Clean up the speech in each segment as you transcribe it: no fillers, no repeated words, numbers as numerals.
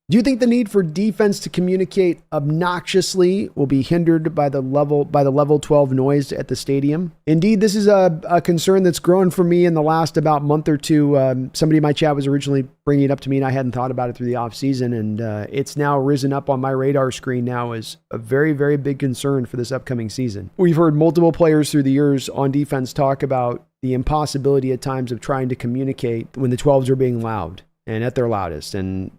Do you think the need for defense to communicate obnoxiously will be hindered by the level 12 noise at the stadium? Indeed, this is a concern that's grown for me in the last about month or two. Somebody in my chat was originally bringing it up to me, and I hadn't thought about it through the offseason, and it's now risen up on my radar screen now as a very, very big concern for this upcoming season. We've heard multiple players through the years on defense talk about the impossibility at times of trying to communicate when the 12s are being loud and at their loudest. And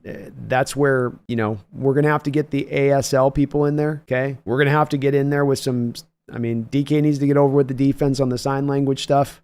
that's where, we're going to have to get the ASL people in there, okay? We're going to have to get in there with DK needs to get over with the defense on the sign language stuff,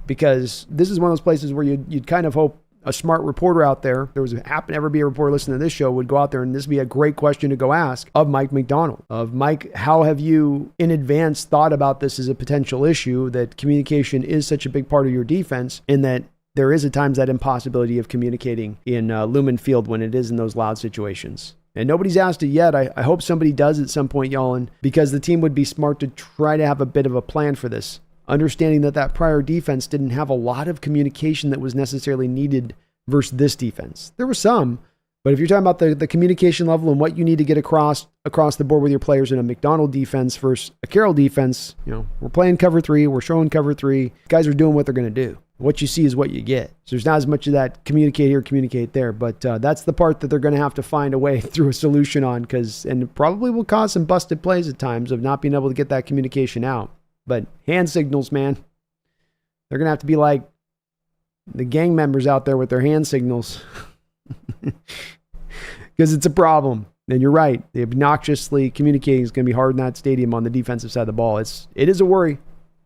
because this is one of those places where you'd kind of hope a smart reporter out there, happen to ever be a reporter listening to this show, would go out there, and this would be a great question to go ask of Mike McDonald. Mike, how have you in advance thought about this as a potential issue, that communication is such a big part of your defense, and that there is at times that impossibility of communicating in Lumen Field when it is in those loud situations? And nobody's asked it yet. I hope somebody does at some point, y'all, because the team would be smart to try to have a bit of a plan for this, understanding that prior defense didn't have a lot of communication that was necessarily needed versus this defense. There was some, but if you're talking about the communication level and what you need to get across the board with your players in a McDonald defense versus a Carroll defense, we're playing cover 3, we're showing cover 3. Guys are doing what they're going to do. What you see is what you get. So there's not as much of that communicate here, communicate there, but that's the part that they're going to have to find a way through a solution on, and it probably will cause some busted plays at times of not being able to get that communication out. But hand signals, man, they're going to have to be like the gang members out there with their hand signals, because it's a problem. And you're right. The obnoxiously communicating is going to be hard in that stadium on the defensive side of the ball. It is a worry.